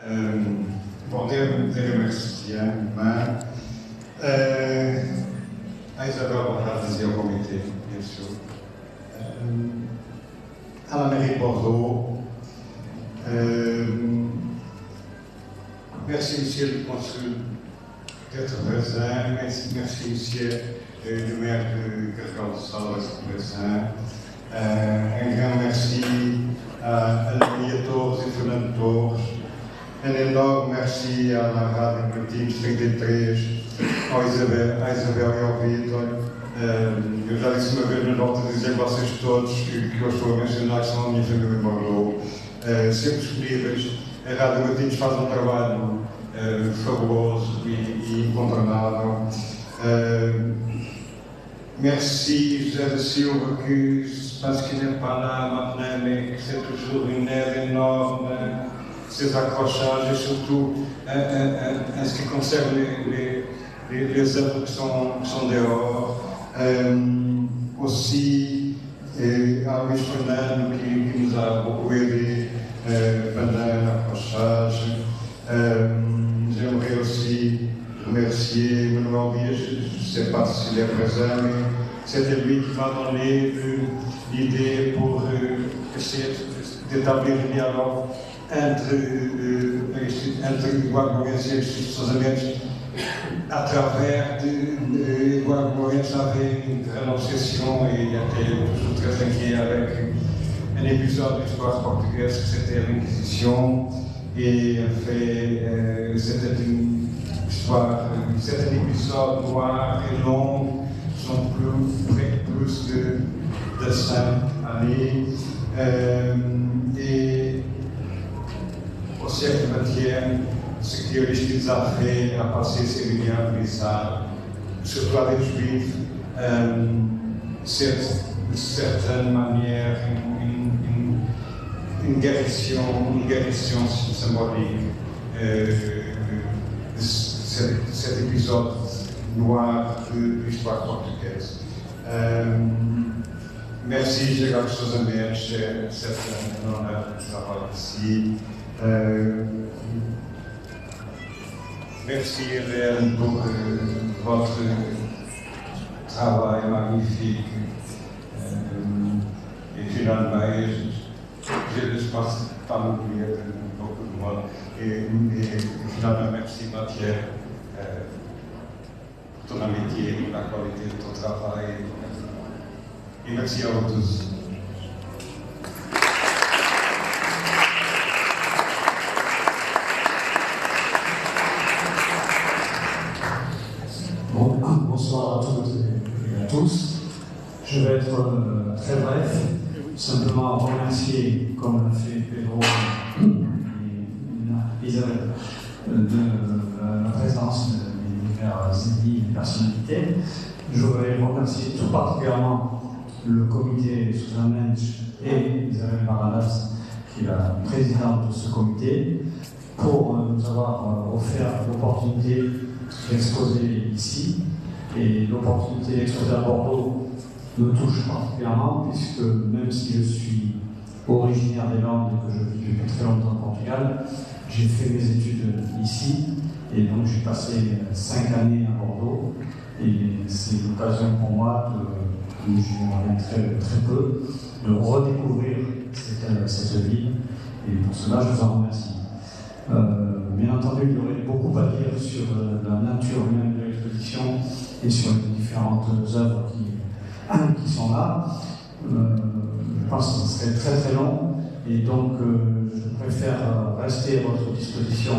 Bom, devo remerciar a Isabel Barradas e ao comitê, bien sûr, à la mairie de Bordeaux. Merci, monsieur le consul d'être présent. Merci, monsieur le maire de Carregal-do-Sal d'être présent. Un grand merci à Maria Torres e Fernando Torres. Um enorme merci à la Rádio Martins 33, à Isabel e ao Vitor. Eu já disse uma vez na nota dizer a vocês todos que eu estou a mencionar que são a minha família em Bordeaux, sempre disponíveis. A Rádio Martins faz um trabalho fabuloso e incontornável. Merci José da Silva, que parce qu'il n'est pas là maintenant, mais que c'est toujours une aide énorme, ses accrochages et surtout en ce qui concerne les œuvres qui sont dehors. Aussi à Luís Fernando qui nous a beaucoup aidé pendant l'accrochage. J'aimerais aussi remercier Manuel Dias, je ne sais pas s'il est présent, mais c'était lui qui m'a donné l'idée pour essayer d'établir un dialogue entre Guarda-Moense et Instituto Sosamentos. À travers Guarda-Moense avait une grande obsession et il était toujours très inquiet avec un épisode de l'histoire portugaise que c'était l'Inquisition. Et en fait, c'était une histoire, c'est un épisode noir et long, sont plus de 5 années. Et au siècle XXe, ce que l'Église a fait a passé ses liens bizarres, surtout avec les Juifs, c'est d'une certaine manière une guérison symbolique de cet épisode noir de l'histoire portugaise. Merci, Gerardo Sousa Mendes, c'est un honneur de travailler ici. Merci, Hélène, pour votre travail magnifique. Et finalement, je ne pense pas m'oublier de beaucoup de monde. Et finalement, merci, Mathieu, pour ton amitié, pour la qualité de ton travail. Et merci à vous tous. Bonsoir à toutes et à tous. Je vais être très bref, simplement remercier, comme l'a fait Pedro et Isabelle, de la présence des diverses ennemis et personnalités. Je voudrais remercier tout particulièrement le comité Sousa Mendes et Isabelle Barradas, qui est la présidente de ce comité, pour nous avoir offert l'opportunité d'exposer ici. Et l'opportunité d'exposer à Bordeaux me touche particulièrement, puisque même si je suis originaire des Landes et que je vis depuis très longtemps au Portugal, j'ai fait mes études ici, et donc j'ai passé 5 années à Bordeaux, et c'est l'occasion pour moi, où j'y reviens très peu, de redécouvrir cette ville, et pour cela je vous en remercie. Bien entendu, il y aurait beaucoup à dire sur la nature même de l'exposition et sur les différentes œuvres qui sont là. Je pense que ce serait très long, et donc je préfère rester à votre disposition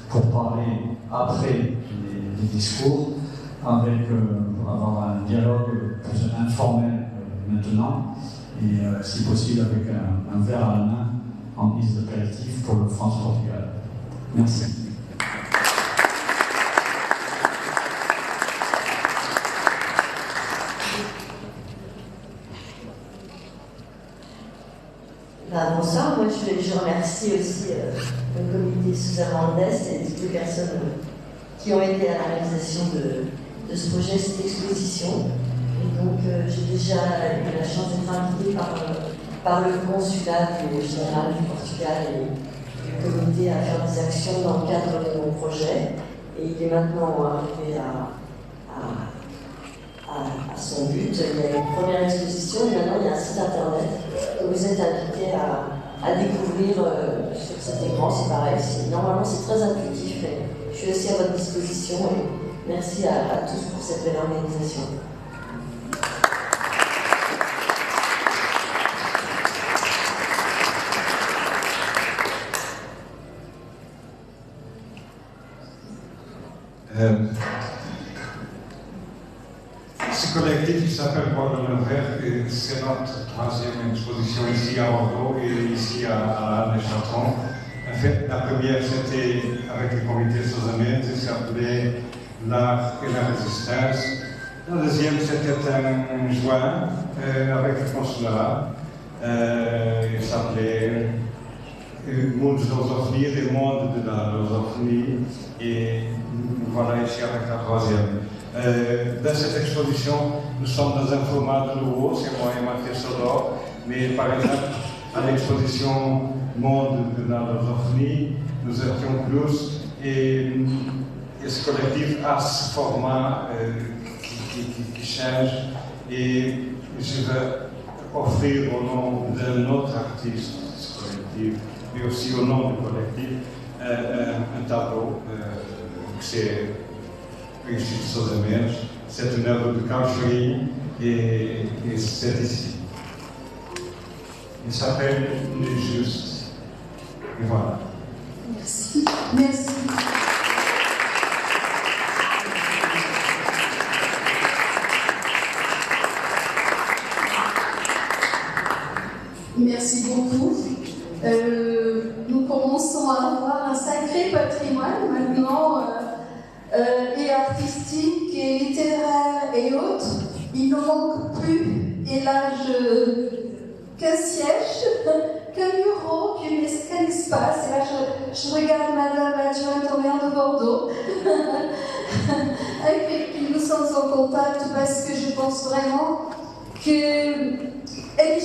pour parler après les discours, pour avoir un dialogue plus informel maintenant, et si possible avec un verre à la main en guise d'apéritif pour le France-Portugal. Merci. Bonsoir, moi je remercie aussi le comité Sousa Mendes et toutes les personnes qui ont aidé à la réalisation de ce projet, cette exposition. Et donc j'ai déjà eu la chance d'être invitée par le consulat général du Portugal du comité à faire des actions dans le cadre de mon projet. Et il est maintenant arrivé à son but. Il y a une première exposition et maintenant il y a un site internet que vous êtes invités à découvrir sur cet écran. C'est pareil, normalement c'est très intuitif, mais je suis aussi à votre disposition et merci à tous pour cette belle organisation. Ce collectif qui s'appelle Bordeaux Vert, c'est notre troisième exposition ici à Bordeaux et ici à Neuchâtel. En fait, la première c'était avec le comité Sosamet, ça s'appelait L'art et la résistance. La deuxième c'était en juin avec le consulat. Il s'appelait Monde Filosofie, le monde de la philosophie. Et voilà ici avec la troisième. Dans cette exposition, nous sommes dans un format de nouveau, c'est moi et Mathieu Sodor, mais par exemple, à l'exposition Monde de la philosophie, nous étions plus, et ce collectif a ce format qui change, et je vais offrir au nom d'un autre artiste, ce collectif, mais aussi au nom du collectif, un tableau, c'est c'est une œuvre de Carl Schwerin et c'est ici. Il s'appelle Les Justes. Et voilà. Merci. Merci. Merci beaucoup. Nous commençons à avoir un sacré patrimoine maintenant. Et artistique, et littéraire, et autres. Il ne manque plus, et là, qu'un siège, qu'un bureau, qu'un espace. Et là, je regarde Madame l'adjointe au maire de Bordeaux, avec qui nous sommes en contact, parce que je pense vraiment qu'elle est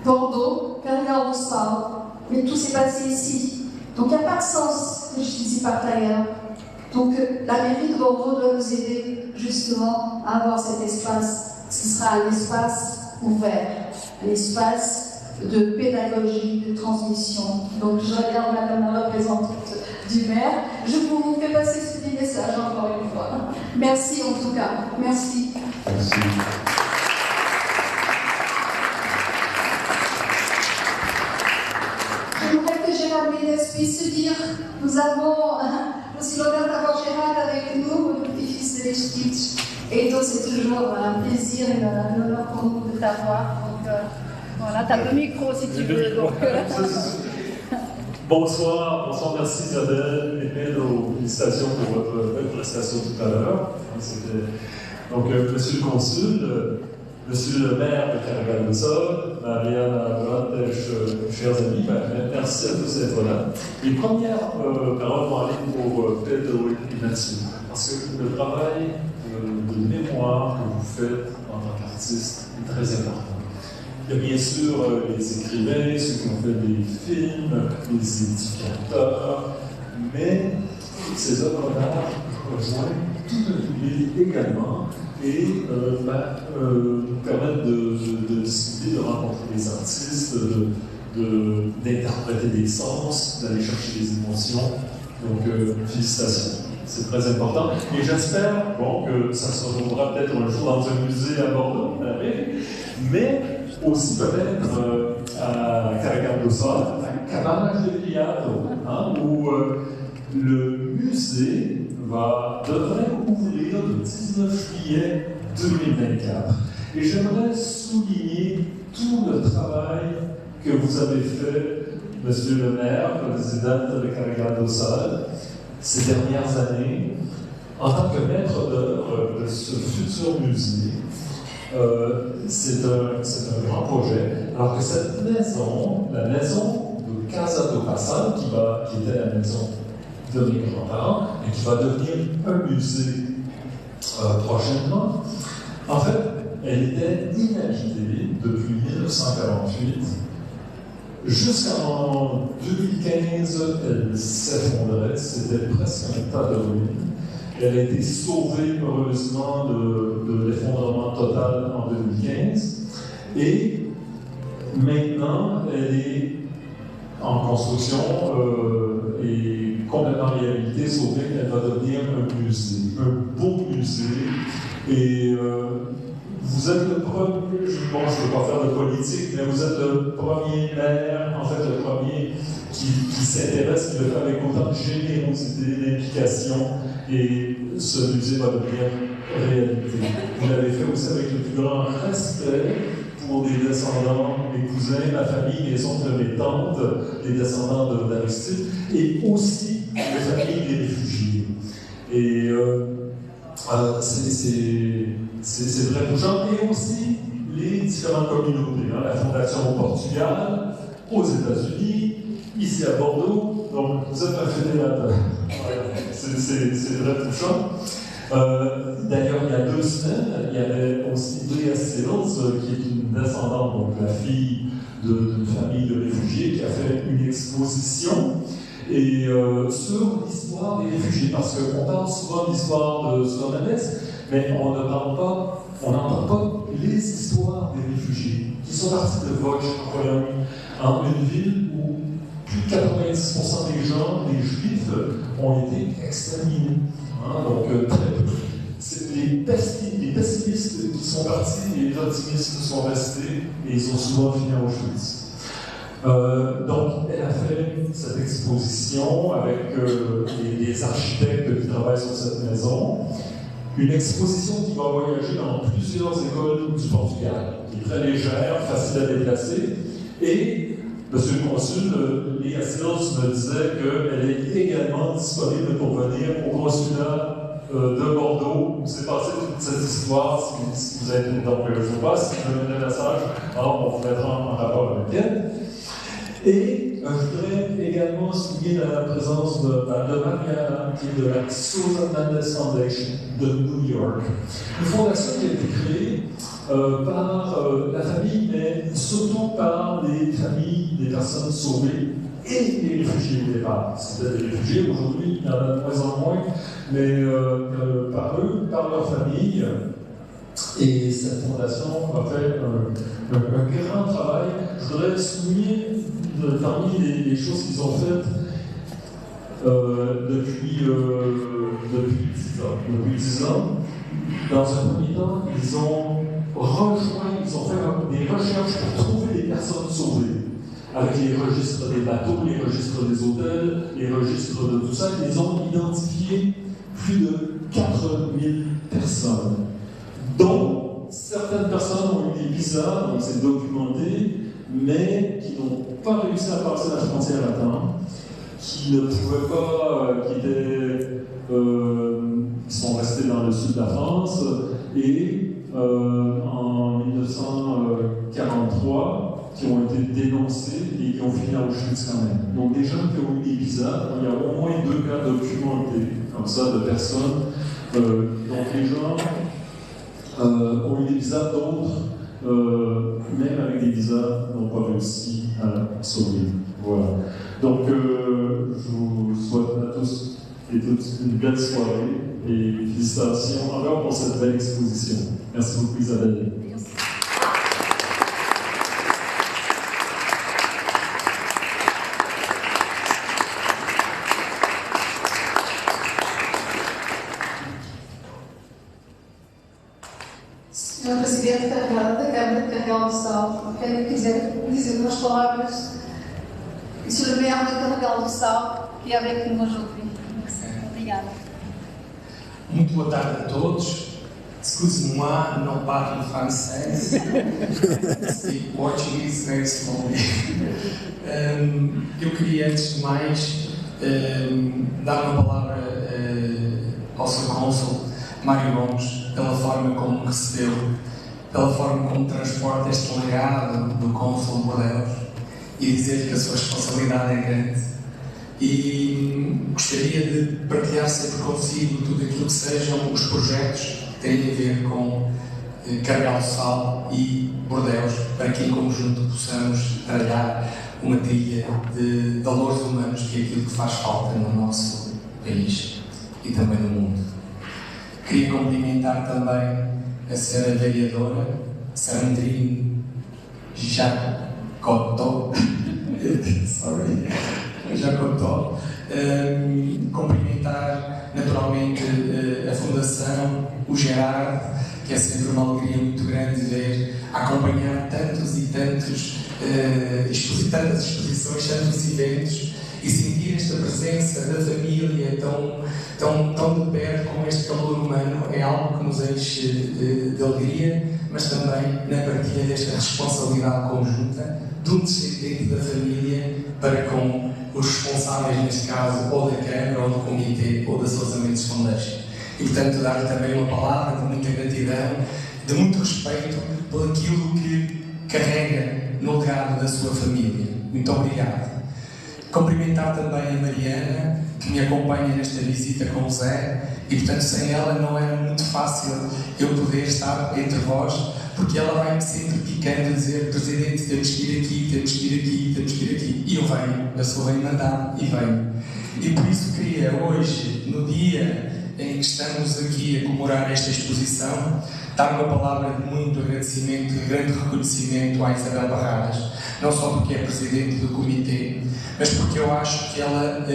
Bordeaux, Carrière du Sable, mais tout s'est passé ici. Donc il n'y a pas de sens que je dise par ailleurs. Donc la mairie de Bordeaux doit nous aider justement à avoir cet espace. Ce sera un espace ouvert, un espace de pédagogie, de transmission. Donc je regarde Madame la représentante du maire. Je vous fais passer ce petit message encore une fois. Merci en tout cas. Merci. Merci. J'aimerais que Gérald Ménez puisse se dire, nous avons aussi l'honneur d'avoir Gérald avec nous, le petit-fils de Lechtitsch. Et donc c'est toujours un plaisir et un honneur pour nous de t'avoir. Donc voilà, tu as le micro si tu veux. Donc, Bonsoir, merci Isabelle et Pedro, félicitations pour votre belle prestation tout à l'heure. Donc, monsieur le consul, monsieur le maire de Carregal-de-Sol, Mariana Brandesch, chers amis, merci à tous d'être là. Et première parole en ligne pour Pedro et Mathieu, parce que le travail de mémoire que vous faites en tant qu'artiste est très important. Il y a bien sûr les écrivains, ceux qui ont fait des films, les éducateurs, mais ces œuvres d'art rejoignent tout un public également et nous permettent de discuter, de rencontrer des artistes, d'interpréter des sens, d'aller chercher des émotions. Donc, félicitations. C'est très important. Et j'espère que ça se retrouvera peut-être un jour dans un musée à Bordeaux, mais aussi peut-être à Carregal-de-Sol, à Cabana de Liado, où le musée devrait ouvrir le 19 juillet 2024. Et j'aimerais souligner tout le travail que vous avez fait, monsieur le maire, président de Carregal-de-Sol, ces dernières années, en tant que maître d'œuvre de ce futur musée. C'est un grand projet. Alors que cette maison, la maison de Casa do Passal, qui était la maison de mes grands-parents, et qui va devenir un musée prochainement, en fait, elle était inhabitée depuis 1948. Jusqu'en 2015, elle s'effondrait, c'était presque un tas de ruines. Elle a été sauvée heureusement de l'effondrement total en 2015. Et maintenant, elle est en construction et complètement réhabilitée, sauvée. Elle va devenir un musée, un beau musée. Et vous êtes le premier, je ne veux pas faire de politique, mais vous êtes le premier maire, en fait le premier qui s'intéresse, qui le fait avec autant de générosité, d'implication, et ce musée va devenir réalité. Vous l'avez fait aussi avec le plus grand respect pour des descendants, mes cousins, ma famille, mes oncles, mes tantes, les descendants d'Aristide, et aussi les familles des réfugiés. Et c'est très touchant. Et aussi les différentes communautés. La Fondation au Portugal, aux États-Unis, ici à Bordeaux. Donc, vous êtes un fédérateur. C'est très touchant. D'ailleurs, il y a 2 semaines, il y avait aussi Leah Sills, qui est une descendante, donc la fille d'une famille de réfugiés, qui a fait une exposition et sur l'histoire des réfugiés, parce qu'on parle souvent de l'histoire de Slovenès, mais on n'entend pas les histoires des réfugiés qui sont partis de Łódź en Pologne, en une ville où plus de 90% des gens, des Juifs, ont été exterminés. Donc très peu. C'est les pessimistes qui sont partis, les optimistes sont restés, et ils ont souvent fini à Auschwitz. Donc, elle a fait cette exposition avec des architectes qui travaillent sur cette maison. Une exposition qui va voyager dans plusieurs écoles du Portugal, qui est très légère, facile à déplacer. Et Monsieur le Consul, Leah Sills me disait qu'elle est également disponible pour venir au consulat de Bordeaux, où s'est passée toute cette histoire. Si vous êtes donc, je ne sais pas si vous avez un message, alors on vous mettra en rapport avec elle. Et je voudrais également souligner la présence de Mariana, qui est de la Susan Mendes Foundation de New York. Une fondation qui a été créée par la famille, mais surtout par les familles des personnes sauvées et les réfugiés au départ. C'était des réfugiés, aujourd'hui il y en a de moins en moins, mais par eux, par leur famille. Et cette fondation a fait un grand travail. Je voudrais souligner parmi les choses qu'ils ont faites depuis 10 ans. Dans un premier temps, ils ont fait des recherches pour trouver les personnes sauvées. Avec les registres des bateaux, les registres des hôtels, les registres de tout ça, ils ont identifié plus de 4000 personnes, dont certaines personnes ont eu des visas, donc c'est documenté, mais qui n'ont pas réussi à passer la frontière à temps, qui ne pouvaient pas, qui sont restés dans le sud de la France, et en 1943, qui ont été dénoncés et qui ont fini à Auschwitz quand même. Donc des gens qui ont eu des visas, il y a au moins 2 cas documentés, comme ça, de personnes. Donc les gens ont eu des visas, d'autres, même avec des visas, n'ont pas réussi à sauver. Voilà. Donc je vous souhaite à tous et toutes une belle soirée et félicitations encore pour cette belle exposition. Merci beaucoup Isabelle. Senhor Presidente Carregado da Câmara de Carregal do Sal, quero dizer umas palavras. Monsieur le maire de Carregal do Sal, qui est avec nous aujourd'hui. Obrigada. Muito boa tarde a todos. Excuse-moi, não parlo francês. Speak Portuguese very slowly. Eu queria, antes de mais, dar uma palavra ao Sr. Cônsul Mário Gomes, pela forma como me recebeu, pela forma como transporta este legado do Cônsul de Bordeaux, e dizer que a sua responsabilidade é grande. E gostaria de partilhar sempre consigo tudo aquilo que sejam os projetos que têm a ver com Carregal do Sal e Bordeaux, para que em conjunto possamos trabalhar uma trilha de valores humanos, que é aquilo que faz falta no nosso país e também no mundo. Queria cumprimentar também a senhora vereadora Sandrine Jacotó, Jacotó, cumprimentar naturalmente a Fundação, o Gerard, que é sempre uma alegria muito grande ver, acompanhar tantas exposições, tantos eventos e sentir esta presença da família tão de perto, com este calor humano, é algo que nos enche de alegria, mas também na partilha desta responsabilidade conjunta de um descendente da família para com os responsáveis, neste caso, ou da Câmara, ou do Comitê, ou da Sousa Mendes Foundation. E, portanto, dar também uma palavra de muita gratidão, de muito respeito por aquilo que carrega no legado da sua família. Muito obrigado. Cumprimentar também a Mariana, que me acompanha nesta visita com o Zé, e, portanto, sem ela não era muito fácil eu poder estar entre vós, porque ela vai-me sempre picando a dizer: Presidente, temos que ir aqui, temos que ir aqui, temos que ir aqui. E eu venho, a sua bem mandar e venho. E por isso queria hoje, no dia em que estamos aqui a comemorar esta exposição, dar uma palavra de muito agradecimento e grande reconhecimento à Isabel Barradas, não só porque é Presidente do Comitê, mas porque eu acho que ela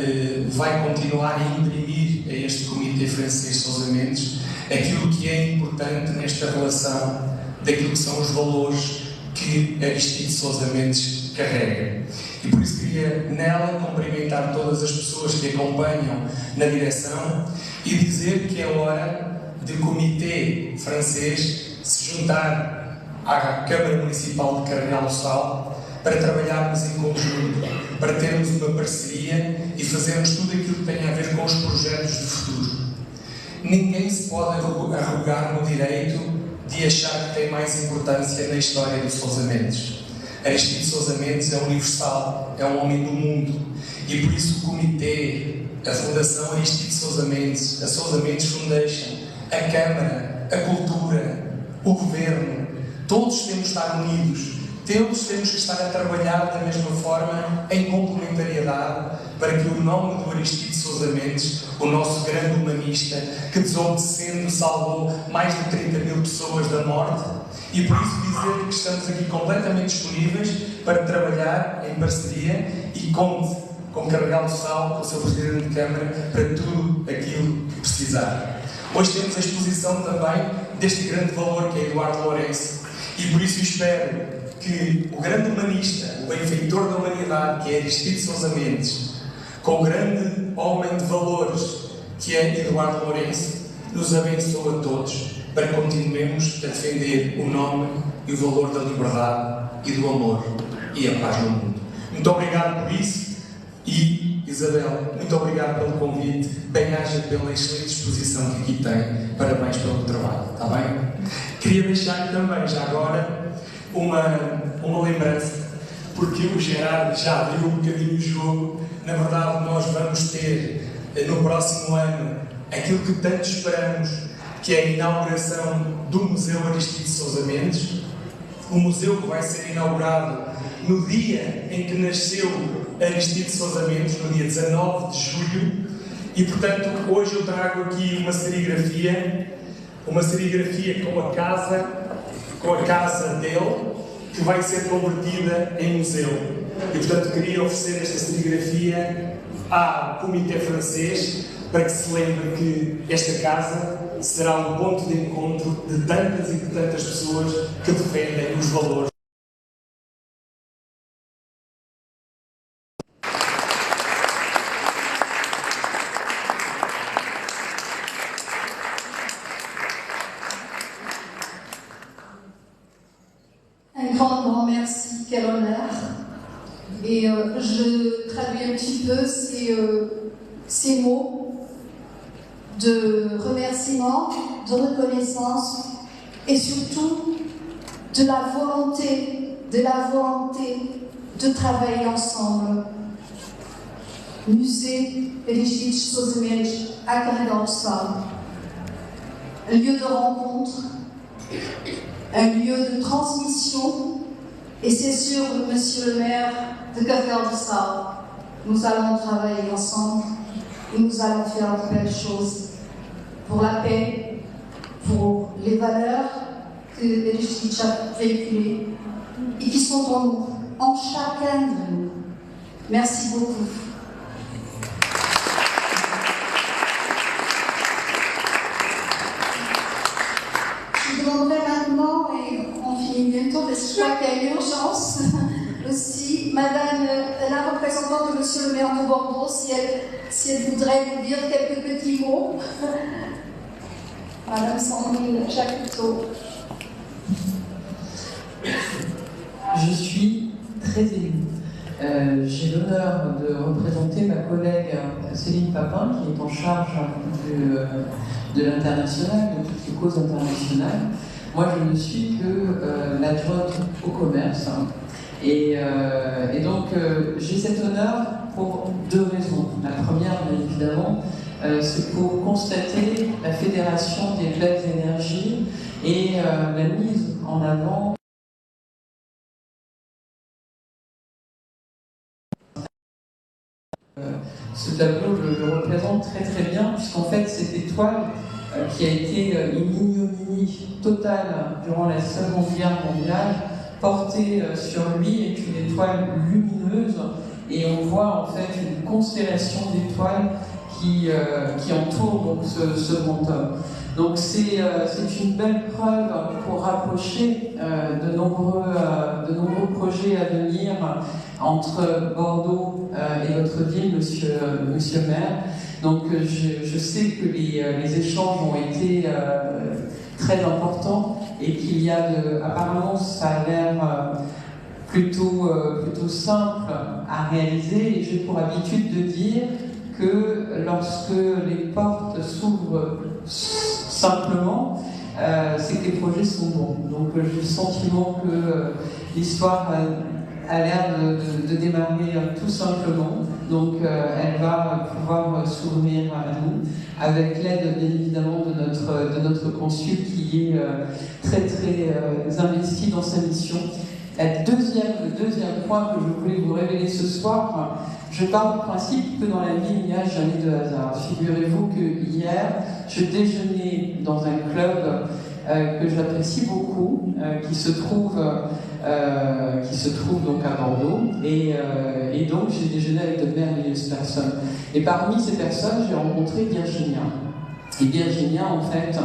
vai continuar a imprimir a este Comitê francês Sousa Mendes aquilo que é importante nesta relação daquilo que são os valores que Aristides Sousa Mendes carrega. E por isso queria nela cumprimentar todas as pessoas que acompanham na direção e dizer que é hora de Comitê francês se juntar à Câmara Municipal de Carregal do Sal para trabalharmos em conjunto, para termos uma parceria e fazermos tudo aquilo que tem a ver com os projetos de futuro. Ninguém se pode arrogar no direito de achar que tem mais importância na história de Sousa Mendes. Aristides Sousa Mendes é universal, é um homem do mundo, e por isso o Comitê, a Fundação Aristides Sousa Mendes, a Sousa Mendes Foundation, a Câmara, a Cultura, o Governo, todos temos de estar unidos, todos temos que estar a trabalhar da mesma forma, em complementariedade, para que o nome do Aristides Sousa Mendes, o nosso grande humanista, que desobedecendo salvou mais de 30 mil pessoas da morte, e por isso dizer que estamos aqui completamente disponíveis para trabalhar em parceria e conte com Carregal do Sal, com o seu Presidente de Câmara, para tudo aquilo que precisar. Hoje temos a exposição também deste grande valor que é Eduardo Lourenço, e por isso espero que o grande humanista, o benfeitor da humanidade, que é Aristides Sousa Mendes, com o grande homem de valores, que é Eduardo Lourenço, nos abençoe a todos para continuemos a defender o nome e o valor da liberdade e do amor e a paz no mundo. Muito obrigado por isso e, Isabel, muito obrigado pelo convite, bem-aja pela excelente exposição que aqui tem, parabéns pelo trabalho, está bem? Queria deixar também, já agora, uma lembrança, porque o Gerard já abriu um bocadinho o jogo. Na verdade, nós vamos ter no próximo ano aquilo que tanto esperamos, que é a inauguração do Museu Aristides Sousa Mendes, um museu que vai ser inaugurado no dia em que nasceu Aristides Sousa Mendes, no dia 19 de julho, e portanto hoje eu trago aqui uma serigrafia com a casa dele, que vai ser convertida em museu. E portanto queria oferecer esta serigrafia ao Comitê francês para que se lembre que esta casa será um ponto de encontro de tantas e de tantas pessoas que defendem os valores. Un grand merci, quel honneur. Et je traduis un petit peu ces mots de remerciement, de reconnaissance et surtout de la volonté de travailler ensemble. Musée Aristides Sousa Mendes à Carregal do Sal, un lieu de rencontre, un lieu de transmission, et c'est sûr, Monsieur le maire, de Café du Sal. Nous allons travailler ensemble et nous allons faire de belles choses pour la paix, pour les valeurs que Bereshit a véhiculées et qui sont en nous, en chacun de nous. Merci beaucoup. Je demanderai maintenant, et on finit bientôt, parce que je crois qu'il y a une urgence aussi, Madame la représentante de Monsieur le maire de Bordeaux, si elle voudrait vous dire quelques petits mots. Madame Sandrine Chapiteau. Je suis très émue. J'ai l'honneur de représenter ma collègue Céline Papin, qui est en charge de l'international, de toutes les causes internationales. Moi, je ne suis que l'adjointe au commerce. Et donc, j'ai cet honneur pour deux raisons. La première, bien évidemment, c'est pour constater la fédération des belles énergies et la mise en avant ce tableau, je le représente très très bien, puisqu'en fait cette étoile qui a été une ignominie totale durant la Seconde Guerre mondiale, portée sur lui, est une étoile lumineuse, et on voit en fait une constellation d'étoiles qui entoure donc ce grand homme. Donc c'est une belle preuve pour rapprocher de nombreux projets à venir entre Bordeaux et votre ville, monsieur le maire. Donc je sais que les échanges ont été très importants et qu'il y a apparemment ça a l'air plutôt simple à réaliser, et j'ai pour habitude de dire que lorsque les portes s'ouvrent simplement, c'est que les projets sont bons. Donc j'ai le sentiment que l'histoire a l'air de démarrer tout simplement. Donc elle va pouvoir s'ouvrir à nous, avec l'aide bien évidemment de notre consul qui est très très investi dans sa mission. Le deuxième point que je voulais vous révéler ce soir, je pars du principe que dans la vie, il n'y a jamais de hasard. Figurez-vous que hier, je déjeunais dans un club que j'apprécie beaucoup, qui se trouve donc à Bordeaux, et donc j'ai déjeuné avec de merveilleuses personnes. Et parmi ces personnes, j'ai rencontré Virginia. Et Virginia, en fait,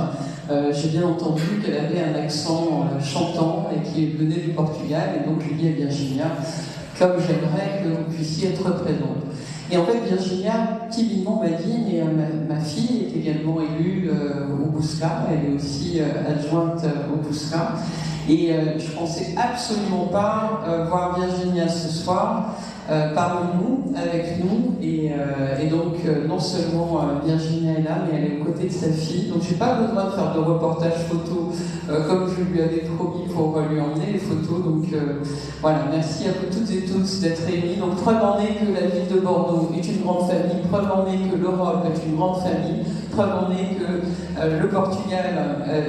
j'ai bien entendu qu'elle avait un accent chantant et qui venait du Portugal, et donc je dis à Virginia, comme j'aimerais que vous puissiez être présente. Et en fait, Virginia, timidement m'a dit, mais ma fille est également élue au Bousca, elle est aussi adjointe au Bousca, et je ne pensais absolument pas voir Virginia ce soir parmi nous, avec nous, et donc non seulement Virginia est là, mais elle est aux côtés de sa fille, donc j'ai pas besoin de faire de reportage photo comme je lui avais promis pour lui emmener les photos, donc voilà, merci à vous toutes et tous d'être réunis. Donc preuve en est que la ville de Bordeaux est une grande famille, preuve en est que l'Europe est une grande famille, preuve en est que le Portugal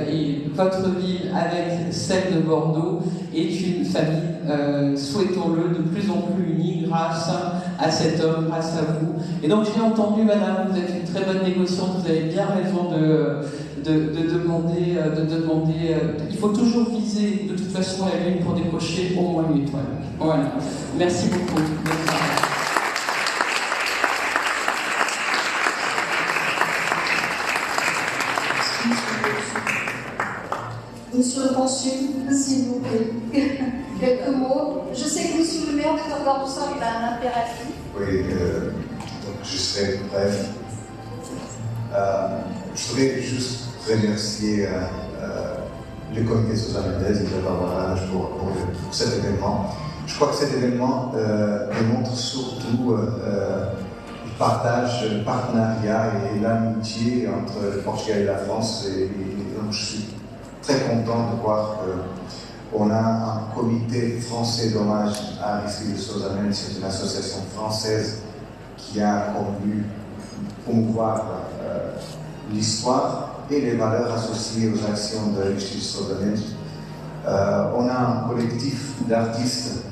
et votre ville avec celle de Bordeaux est une famille, souhaitons-le, de plus en plus unie grâce à cet homme, grâce à vous. Et donc j'ai entendu, madame, vous êtes une très bonne négociante, vous avez bien raison de demander, il faut toujours viser de toute façon la lune pour décrocher au moins une étoile. Voilà. Merci beaucoup. Monsieur le consul, s'il vous plaît, quelques mots. Je sais que monsieur le maire de Café-du-Sal il a un impératif. Oui, donc je serai bref. Je voudrais juste remercier le comité social et de Barbara pour cet événement. Je crois que cet événement démontre surtout le partage, le partenariat et l'amitié entre le Portugal et la France. Et donc je suis très content de voir qu'on a un comité français d'hommage à Aristide de Sousa-Mendes. C'est une association française qui a voulu promouvoir l'histoire et les valeurs associées aux actions de Aristide de Sousa-Mendes. On a un collectif d'artistes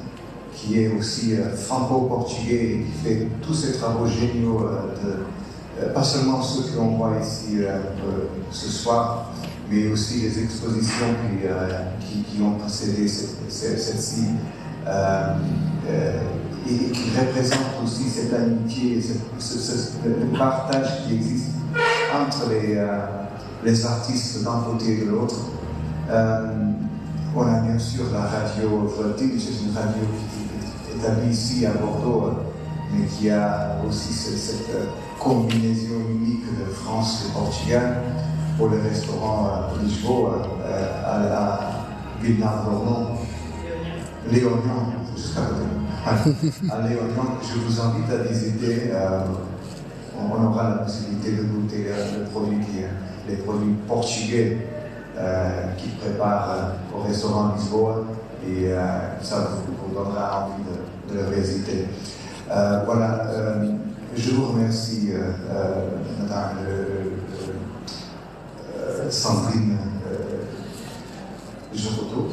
qui est aussi franco-portugais et qui fait tous ces travaux géniaux, pas seulement ceux que l'on voit ici ce soir, mais aussi les expositions qui ont précédé celle-ci, et qui représentent aussi cette amitié, le partage qui existe entre les artistes d'un côté et de l'autre. On a bien sûr la radio Voltige, c'est une radio qui est établie ici à Bordeaux, mais qui a aussi cette combinaison unique de France et Portugal pour le restaurant Lisboa à la Villeneuve-d'Ornon, Léognan, jusqu'à côté. À Léognan, je vous invite à visiter. On aura la possibilité de goûter les produits portugais qui préparent au restaurant Lisboa, et ça vous donnera envie de le visiter. Voilà, je vous remercie, Madame Sandrine Jacotto,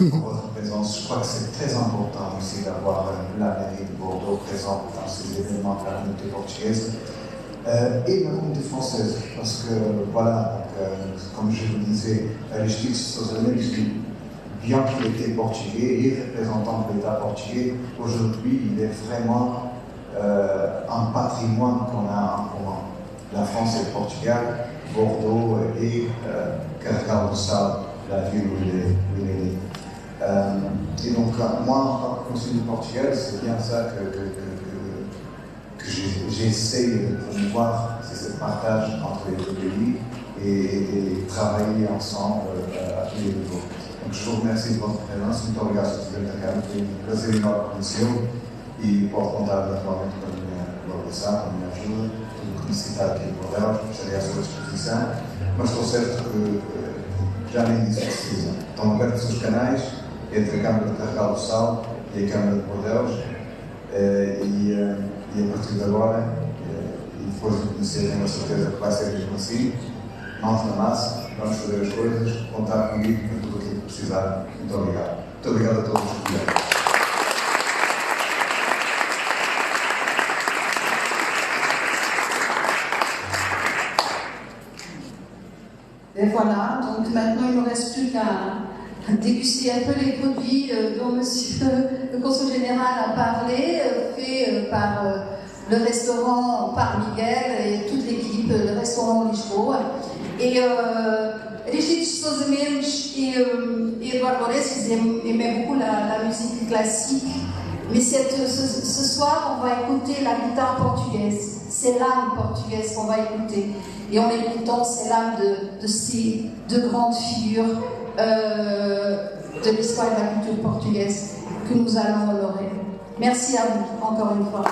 pour votre présence. Je crois que c'est très important aussi d'avoir la mairie de Bordeaux présente dans ces événements de la communauté portugaise et la communauté française, parce que voilà, comme je vous disais, Aristides Sousa-Mendes, bien qu'il était portugais et représentant de l'État portugais, aujourd'hui il est vraiment un patrimoine qu'on a en commun. La France et le Portugal, Bordeaux et Carregal do Sal, la ville où il est né. Et donc, moi, en tant que conseiller du Portugal, c'est bien ça que j'essaie de promouvoir, c'est ce partage entre les deux pays et travailler ensemble à tous les niveaux. Donc, je vous remercie de votre présence. Muito obrigado por ter vindo cá. Foi um prazer enorme conhecê-lo e pode contar naturalmente com a minha colaboração, com a minha ajuda, tudo que necessitar aqui em Bordeaux, estarei à sua disposição. Mas estou certo que já nem disse o que precisa. Estão abertos os canais entre a Câmara de Carregal do Sal e a Câmara de Bordeaux, e a partir de agora, e depois de conhecer, tenho a certeza que vai ser mesmo assim, mãos na massa, vamos fazer as coisas, contar comigo para tudo aquilo que precisar. Muito obrigado. Muito obrigado a todos os colegas. Et voilà, donc maintenant il ne nous reste plus qu'à déguster un peu les produits dont Monsieur le Consul Général a parlé, fait par le restaurant par Miguel et toute l'équipe, le restaurant Lisboa. Et Aristides Sousa Mendes et Eduardo Lourenço, ils aimaient beaucoup la musique classique. Mais ce soir, on va écouter la guitare portugaise. C'est l'âme portugaise qu'on va écouter. Et en écoutant, c'est l'âme de ces deux grandes figures de l'histoire et de la culture portugaise que nous allons honorer. Merci à vous, encore une fois.